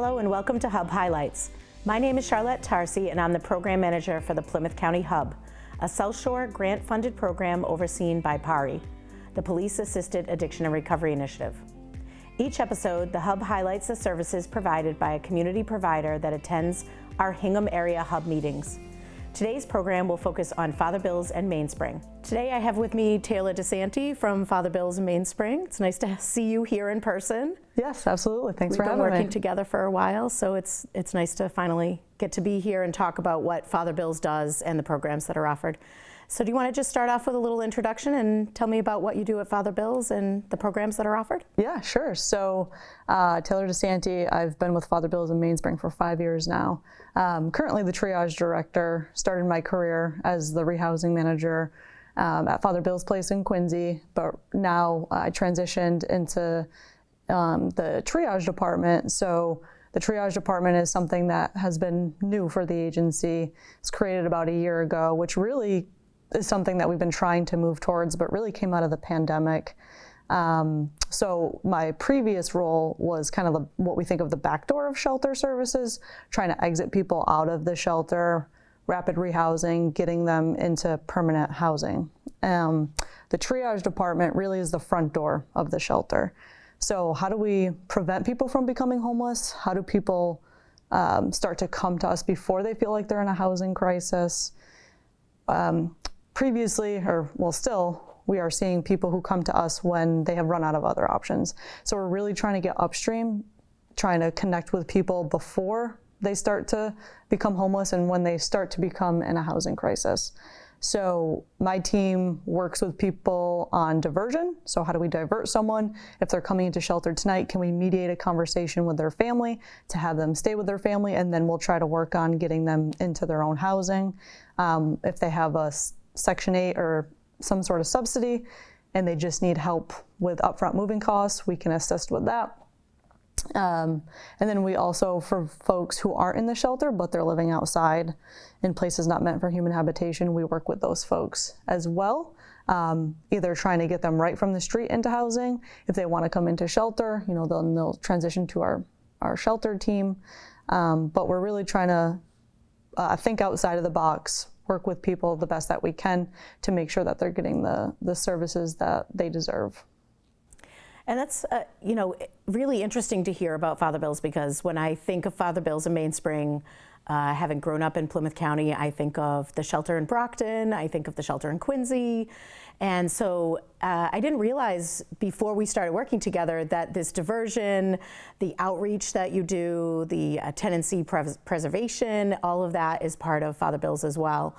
Hello and welcome to HUB Highlights. My name is Charlotte Tarsi and I'm the Program Manager for the Plymouth County HUB, a South Shore grant-funded program overseen by PARI, the Police Assisted Addiction and Recovery Initiative. Each episode, the HUB highlights the services provided by a community provider that attends our Hingham Area HUB meetings. Today's program will focus on Father Bill's and Mainspring. Today I have with me Taylor DeSanti from Father Bill's and Mainspring. It's nice to see you here in person. Yes, absolutely. Thanks for having me. We've been working together for a while, so it's nice to finally get to be here and talk about what Father Bill's does and the programs that are offered. So do you want to just start off with a little introduction and tell me about what you do at Father Bill's and the programs that are offered? Yeah, sure. So Taylor DeSanti, I've been with Father Bill's in Mainspring for 5 years now. Currently the triage director, started my career as the rehousing manager at Father Bill's place in Quincy, but now I transitioned into the triage department. So the triage department is something that has been new for the agency. It's created about a year ago, which really is something that we've been trying to move towards, but really came out of the pandemic. So my previous role was kind of what we think of the back door of shelter services, trying to exit people out of the shelter, rapid rehousing, getting them into permanent housing. The triage department really is the front door of the shelter. So how do we prevent people from becoming homeless? How do people start to come to us before they feel like they're in a housing crisis? Previously, still, we are seeing people who come to us when they have run out of other options. So we're really trying to get upstream, trying to connect with people before they start to become homeless and when they start to become in a housing crisis. So my team works with people on diversion. So how do we divert someone? If they're coming into shelter tonight, can we mediate a conversation with their family to have them stay with their family? And then we'll try to work on getting them into their own housing. If they have a Section 8 or some sort of subsidy and they just need help with upfront moving costs, we can assist with that. And then we also, for folks who aren't in the shelter but they're living outside in places not meant for human habitation, we work with those folks as well, either trying to get them right from the street into housing. If they want to come into shelter, they'll transition to our shelter team. But we're really trying to think outside of the box, work with people the best that we can to make sure that they're getting the services that they deserve. And that's, really interesting to hear about Father Bill's, because when I think of Father Bill's in Mainspring, having grown up in Plymouth County, I think of the shelter in Brockton, I think of the shelter in Quincy. And so I didn't realize before we started working together that this diversion, the outreach that you do, the tenancy preservation, all of that is part of Father Bill's as well.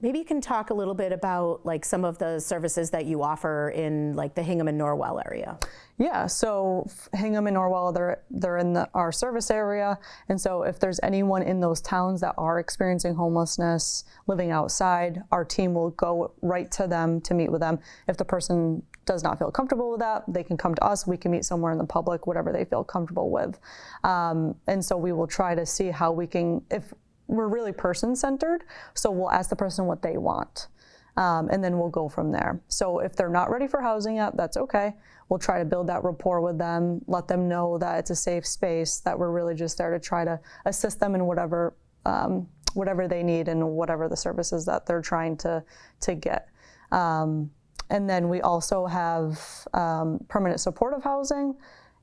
Maybe you can talk a little bit about some of the services that you offer in the Hingham and Norwell area. Yeah, so Hingham and Norwell, they're in our service area. And so if there's anyone in those towns that are experiencing homelessness, living outside, our team will go right to them to meet with them. If the person does not feel comfortable with that, they can come to us. We can meet somewhere in the public, whatever they feel comfortable with. And so we will try to see how we can, if we're really person-centered, so we'll ask the person what they want, and then we'll go from there. So if they're not ready for housing yet, that's okay. We'll try to build that rapport with them, let them know that it's a safe space, that we're really just there to try to assist them in whatever they need and whatever the services that they're trying to get. And then we also have permanent supportive housing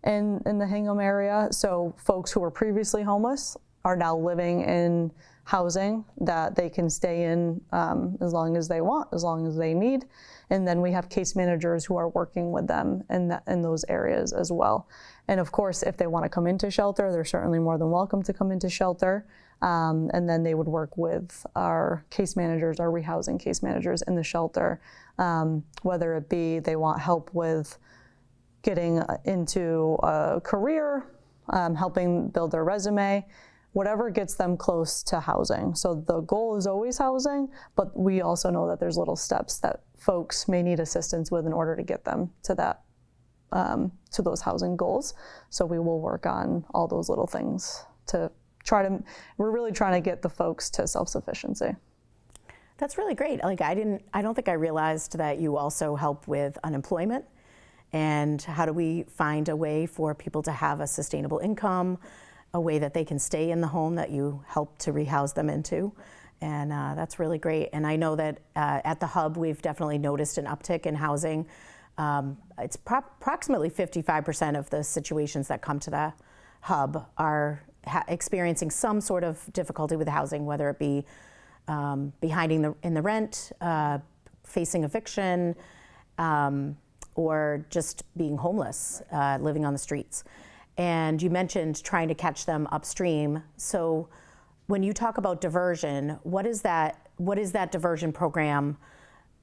in the Hingham area. So folks who were previously homeless are now living in housing that they can stay in as long as they want, as long as they need. And then we have case managers who are working with them in those areas as well. And of course, if they want to come into shelter, they're certainly more than welcome to come into shelter. And then they would work with our case managers, our rehousing case managers in the shelter, whether it be they want help with getting into a career, helping build their resume, whatever gets them close to housing. So the goal is always housing, but we also know that there's little steps that folks may need assistance with in order to get them to that, to those housing goals. So we will work on all those little things to we're really trying to get the folks to self-sufficiency. That's really great. I don't think I realized that you also help with unemployment and how do we find a way for people to have a sustainable income, a way that they can stay in the home that you help to rehouse them into. And that's really great. And I know that at the Hub, we've definitely noticed an uptick in housing. It's approximately 55% of the situations that come to the Hub are experiencing some sort of difficulty with housing, whether it be behind in the rent, facing eviction, or just being homeless, living on the streets. And you mentioned trying to catch them upstream. So when you talk about diversion, what is that diversion program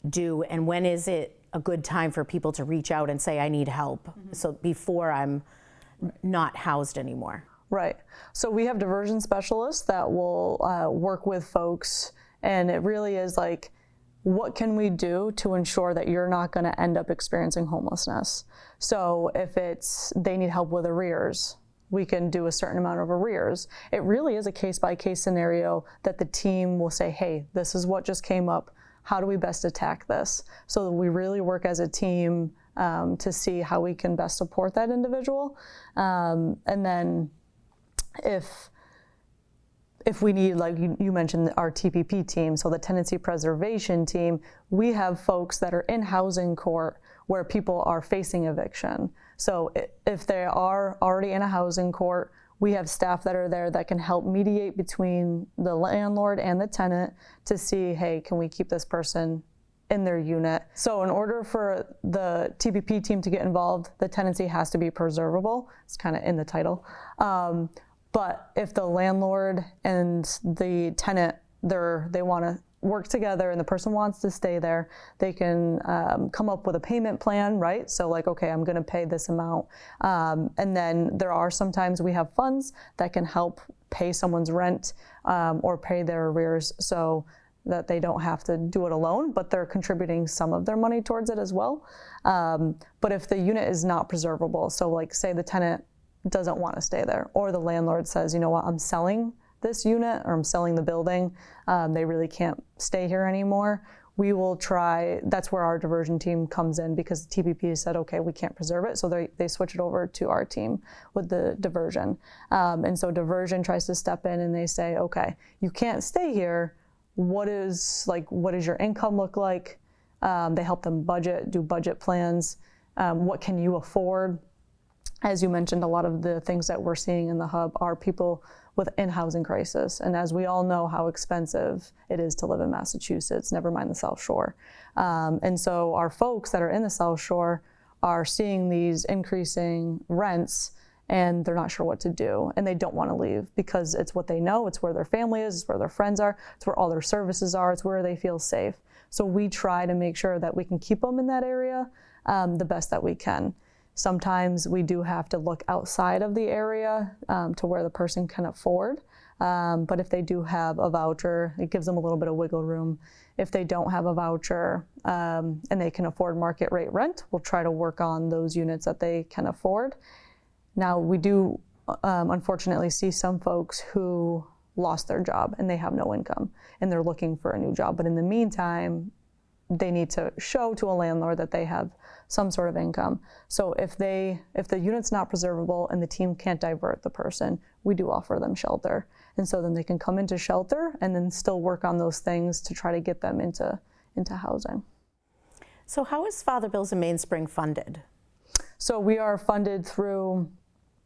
do, and when is it a good time for people to reach out and say, I need help, so before I'm not housed anymore? Right. So we have diversion specialists that will work with folks, and it really is like, what can we do to ensure that you're not going to end up experiencing homelessness? So if they need help with arrears, we can do a certain amount of arrears. It really is a case-by-case scenario that the team will say, hey, this is what just came up. How do we best attack this? So that we really work as a team to see how we can best support that individual. And then if we need, like you mentioned, our TPP team, so the tenancy preservation team, we have folks that are in housing court where people are facing eviction. So if they are already in a housing court, we have staff that are there that can help mediate between the landlord and the tenant to see, hey, can we keep this person in their unit? So in order for the TPP team to get involved, the tenancy has to be preservable. It's kind of in the title. But if the landlord and the tenant, they want to work together and the person wants to stay there, they can come up with a payment plan, right? So like, okay, I'm going to pay this amount. And then there are sometimes we have funds that can help pay someone's rent or pay their arrears so that they don't have to do it alone, but they're contributing some of their money towards it as well. But if the unit is not preservable, so like say the tenant doesn't want to stay there, or the landlord says, you know what, I'm selling this unit or I'm selling the building, they really can't stay here anymore, we will try, that's where our diversion team comes in, because the TPP said, okay, we can't preserve it, so they switch it over to our team with the diversion. And so diversion tries to step in and they say, okay, you can't stay here, what does your income look like? They help them do budget plans, what can you afford? As you mentioned, a lot of the things that we're seeing in the Hub are people with in-housing crisis. And as we all know how expensive it is to live in Massachusetts, never mind the South Shore. And so our folks that are in the South Shore are seeing these increasing rents and they're not sure what to do. And they don't want to leave because it's what they know, it's where their family is, it's where their friends are, it's where all their services are, it's where they feel safe. So we try to make sure that we can keep them in that area the best that we can. Sometimes we do have to look outside of the area to where the person can afford. But if they do have a voucher, it gives them a little bit of wiggle room. If they don't have a voucher and they can afford market rate rent, we'll try to work on those units that they can afford. Now, we do unfortunately see some folks who lost their job and they have no income and they're looking for a new job. But in the meantime, they need to show to a landlord that they have some sort of income. So if the unit's not preservable and the team can't divert the person, we do offer them shelter. And so then they can come into shelter and then still work on those things to try to get them into housing. So how is Father Bill's and Mainspring funded? So we are funded through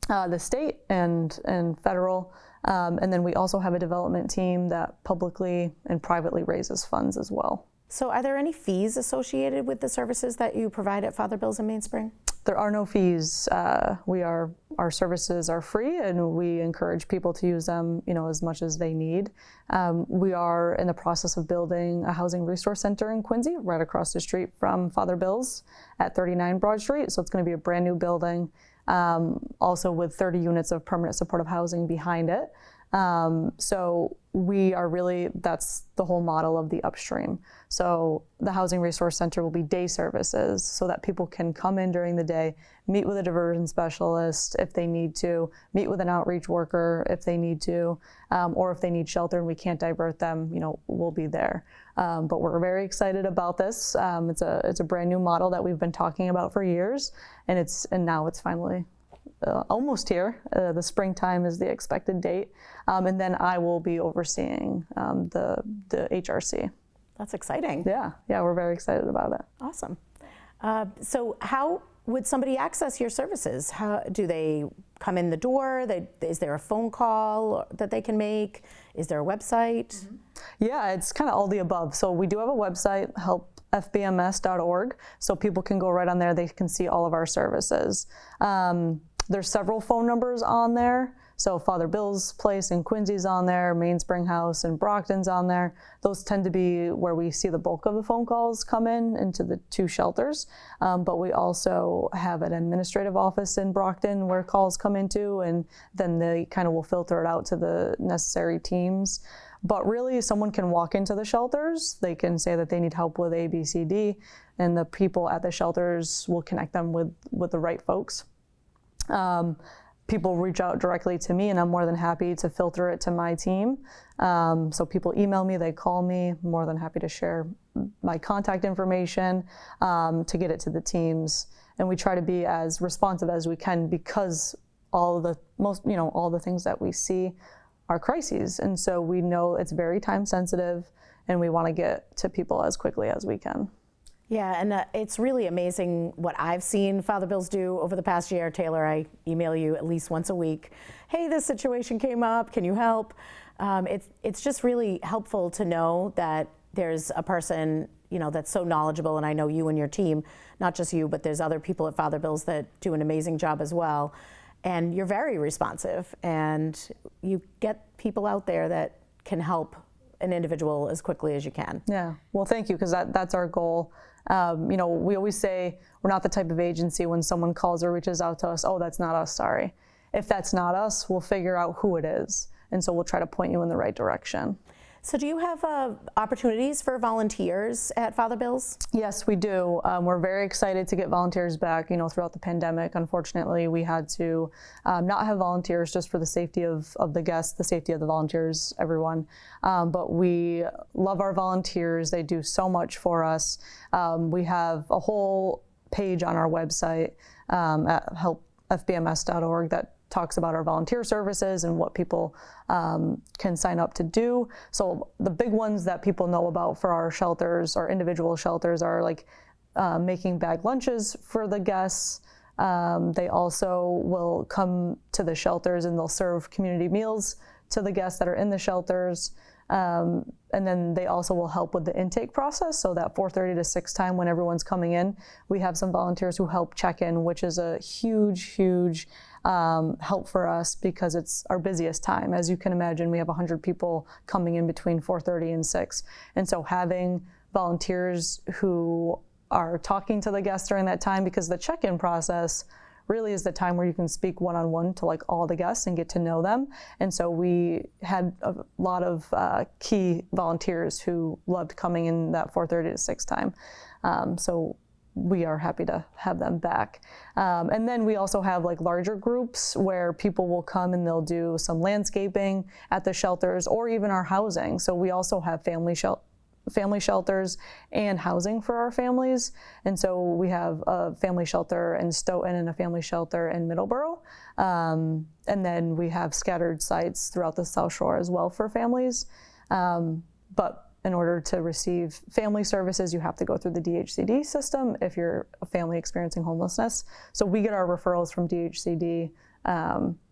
the state and federal, and then we also have a development team that publicly and privately raises funds as well. So are there any fees associated with the services that you provide at Father Bill's and Mainspring? There are no fees. Our services are free, and we encourage people to use them, as much as they need. We are in the process of building a housing resource center in Quincy, right across the street from Father Bill's at 39 Broad Street. So it's going to be a brand new building, also with 30 units of permanent supportive housing behind it. So we are really, that's the whole model of the upstream. So the Housing Resource Center will be day services so that people can come in during the day, meet with a diversion specialist if they need to, meet with an outreach worker if they need to, or if they need shelter and we can't divert them, we'll be there. But we're very excited about this. It's a brand new model that we've been talking about for years, and now it's finally almost here. The springtime is the expected date, and then I will be overseeing the HRC. That's exciting. Yeah, we're very excited about it. Awesome. So how would somebody access your services? How do they come in the door? Is there a phone call that they can make? Is there a website? Mm-hmm. Yeah, it's kind of all the above. So we do have a website, helpfbms.org, so people can go right on there. They can see all of our services. There's several phone numbers on there. So Father Bill's place in Quincy's on there, Mainspring House in Brockton's on there. Those tend to be where we see the bulk of the phone calls come into the two shelters. But we also have an administrative office in Brockton where calls come into, and then they kind of will filter it out to the necessary teams. But really, someone can walk into the shelters, they can say that they need help with A, B, C, D, and the people at the shelters will connect them with the right folks. People reach out directly to me, and I'm more than happy to filter it to my team. So people email me, they call me, I'm more than happy to share my contact information to get it to the teams. And we try to be as responsive as we can because all the things that we see are crises. And so we know it's very time sensitive, and we want to get to people as quickly as we can. Yeah, and it's really amazing what I've seen Father Bills do over the past year. Taylor, I email you at least once a week. Hey, this situation came up. Can you help? It's just really helpful to know that there's a person, that's so knowledgeable, and I know you and your team, not just you, but there's other people at Father Bills that do an amazing job as well. And you're very responsive, and you get people out there that can help an individual as quickly as you can. Yeah, well, thank you, because that's our goal. We always say we're not the type of agency when someone calls or reaches out to us, oh, that's not us, sorry. If that's not us, we'll figure out who it is. And so we'll try to point you in the right direction. So do you have opportunities for volunteers at Father Bills? Yes, we do. We're very excited to get volunteers back. Throughout the pandemic, unfortunately, we had to not have volunteers just for the safety of the guests, the safety of the volunteers, everyone. But we love our volunteers. They do so much for us. We have a whole page on our website at helpfbms.org that talks about our volunteer services and what people can sign up to do. So the big ones that people know about for our shelters, our individual shelters, are like making bag lunches for the guests. They also will come to the shelters and they'll serve community meals to the guests that are in the shelters. And then they also will help with the intake process. So that 4:30 to 6 time when everyone's coming in, we have some volunteers who help check in, which is a huge help for us because it's our busiest time. As you can imagine, we have 100 people coming in between 4:30 and 6. And so having volunteers who are talking to the guests during that time, because the check-in process really is the time where you can speak one-on-one to all the guests and get to know them. And so we had a lot of key volunteers who loved coming in that 4:30 to 6 time. So we are happy to have them back. And then we also have larger groups where people will come and they'll do some landscaping at the shelters or even our housing. So we also have family shelters and housing for our families. And so we have a family shelter in Stoughton and a family shelter in Middleborough. And then we have scattered sites throughout the South Shore as well for families. But in order to receive family services, you have to go through the DHCD system if you're a family experiencing homelessness. So we get our referrals from DHCD.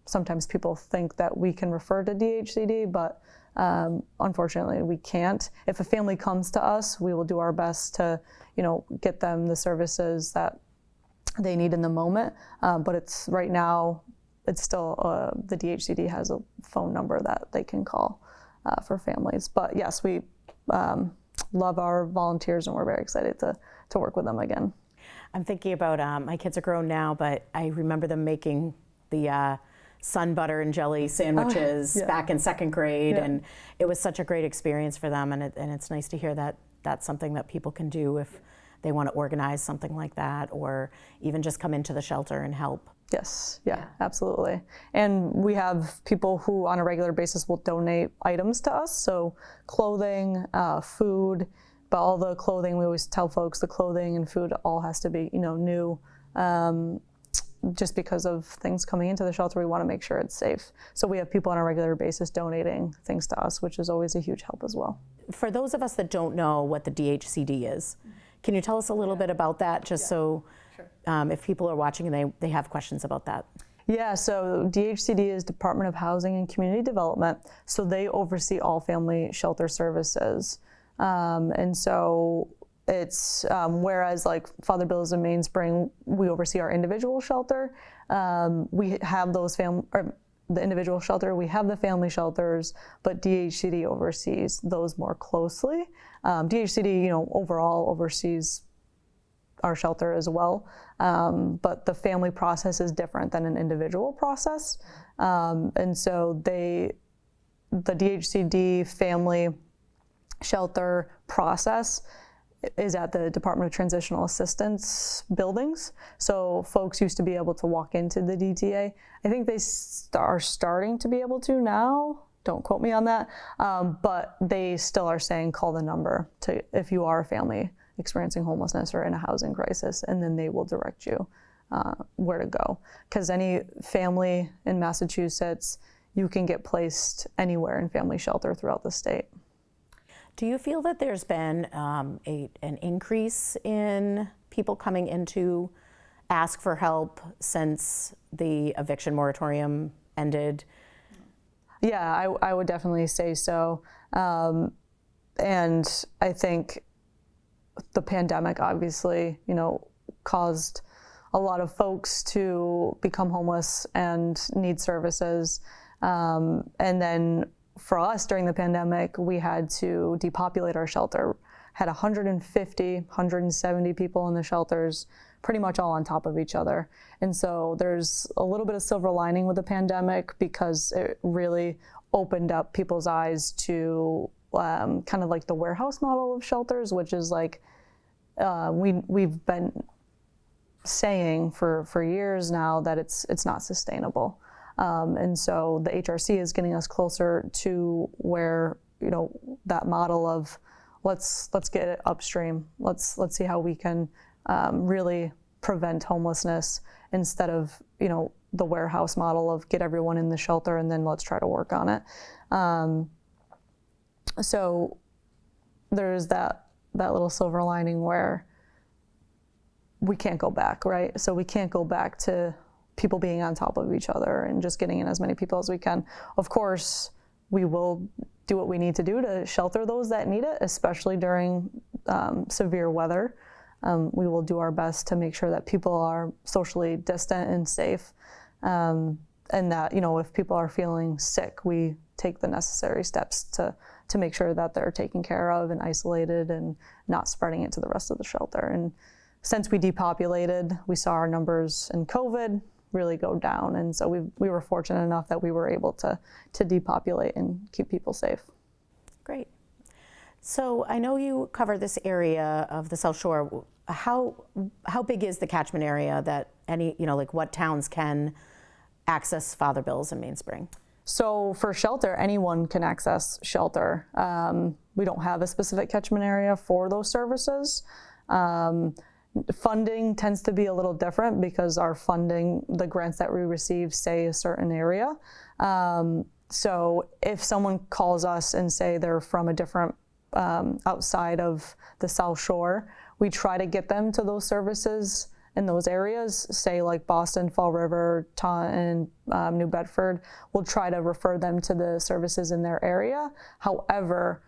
Sometimes people think that we can refer to DHCD, but unfortunately we can't. If a family comes to us, we will do our best to, get them the services that they need in the moment. But it's right now, it's still, the DHCD has a phone number that they can call for families. But yes, we love our volunteers and we're very excited to work with them again. I'm thinking about, my kids are grown now, but I remember them making the sun butter and jelly sandwiches back in second grade, and it was such a great experience for them. And it's nice to hear that that's something that people can do if they want to organize something like that, or even just come into the shelter and help. Yes, yeah, absolutely. And we have people who on a regular basis will donate items to us, so clothing, food, but all the clothing, we always tell folks the clothing and food all has to be, new. Just because of things coming into the shelter, we want to make sure it's safe. So we have people on a regular basis donating things to us, which is always a huge help as well. For those of us that don't know what the DHCD is, can you tell us a little bit about that, just so if people are watching and they have questions about that? Yeah, so DHCD is Department of Housing and Community Development. So they oversee all family shelter services. And so it's, whereas like Father Bill's and Mainspring, we oversee our individual shelter. We have those the individual shelter, we have the family shelters, but DHCD oversees those more closely. DHCD, overall oversees our shelter as well, but the family process is different than an individual process. And so the DHCD family shelter process is at the Department of Transitional Assistance buildings. So folks used to be able to walk into the DTA. I think they are starting to be able to now. Don't quote me on that. But they still are saying call the number if you are a family experiencing homelessness or in a housing crisis, and then they will direct you where to go. Because any family in Massachusetts, you can get placed anywhere in family shelter throughout the state. Do you feel that there's been an increase in people coming in to ask for help since the eviction moratorium ended? Yeah, I would definitely say so. And I think the pandemic obviously, caused a lot of folks to become homeless and need services. And then for us during the pandemic, we had to depopulate our shelter. Had 150, 170 people in the shelters, pretty much all on top of each other. And so there's a little bit of silver lining with the pandemic because it really opened up people's eyes to kind of like the warehouse model of shelters, which is like we've been saying for years now that it's not sustainable. And so the HRC is getting us closer to where, that model of let's get it upstream. Let's see how we can really prevent homelessness instead of, the warehouse model of get everyone in the shelter and then let's try to work on it. So there's that little silver lining where we can't go back, right? So we can't go back to people being on top of each other and just getting in as many people as we can. Of course, we will do what we need to do to shelter those that need it, especially during severe weather. We will do our best to make sure that people are socially distant and safe. And that, if people are feeling sick, we take the necessary steps to make sure that they're taken care of and isolated and not spreading it to the rest of the shelter. And since we depopulated, we saw our numbers in COVID really go down. And so we were fortunate enough that we were able to depopulate and keep people safe. Great. So I know you cover this area of the South Shore. How big is the catchment area that what towns can access Father Bill's and Mainspring? So for shelter, anyone can access shelter. We don't have a specific catchment area for those services. Funding tends to be a little different because our funding, the grants that we receive say a certain area. So if someone calls us and say they're from a different outside of the South Shore, we try to get them to those services in those areas, say like Boston, Fall River, Taunton, New Bedford. We'll try to refer them to the services in their area. However,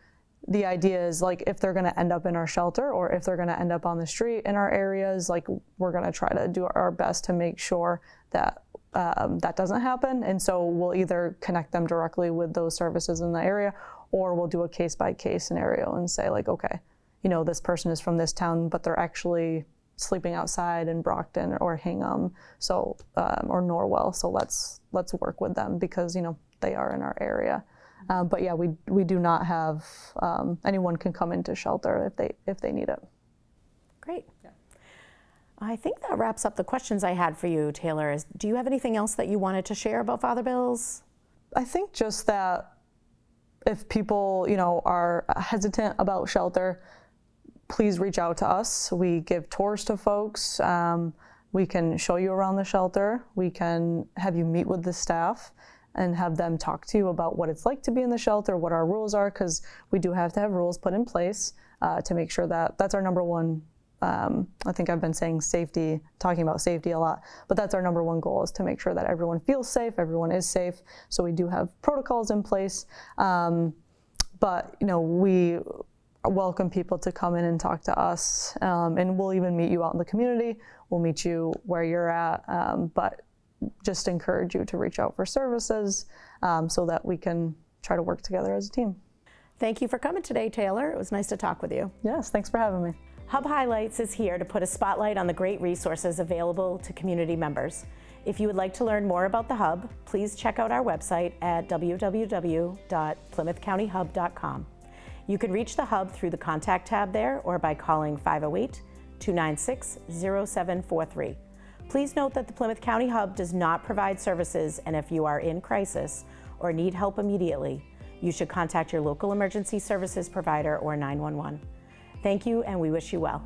the idea is like if they're going to end up in our shelter or if they're going to end up on the street in our areas, like we're going to try to do our best to make sure that that doesn't happen. And so we'll either connect them directly with those services in the area, or we'll do a case-by-case scenario and say like, okay, this person is from this town, but they're actually sleeping outside in Brockton or Hingham, so or Norwell. So let's work with them because they are in our area. But yeah, we do not have anyone can come into shelter if they need it. Great. Yeah. I think that wraps up the questions I had for you, Taylor. Do you have anything else that you wanted to share about Father Bills? I think just that if people, are hesitant about shelter, please reach out to us. We give tours to folks. We can show you around the shelter. We can have you meet with the staff and have them talk to you about what it's like to be in the shelter, what our rules are, because we do have to have rules put in place to make sure that that's our number one. I think I've been saying safety, talking about safety a lot, but that's our number one goal, is to make sure that everyone feels safe, everyone is safe. So we do have protocols in place, but we welcome people to come in and talk to us, and we'll even meet you out in the community. We'll meet you where you're at, but just encourage you to reach out for services so that we can try to work together as a team. Thank you for coming today, Taylor. It was nice to talk with you. Yes, thanks for having me. Hub Highlights is here to put a spotlight on the great resources available to community members. If you would like to learn more about the Hub, please check out our website at www.plymouthcountyhub.com. You can reach the Hub through the Contact tab there or by calling 508-296-0743. Please note that the Plymouth County Hub does not provide services, and if you are in crisis or need help immediately, you should contact your local emergency services provider or 911. Thank you, and we wish you well.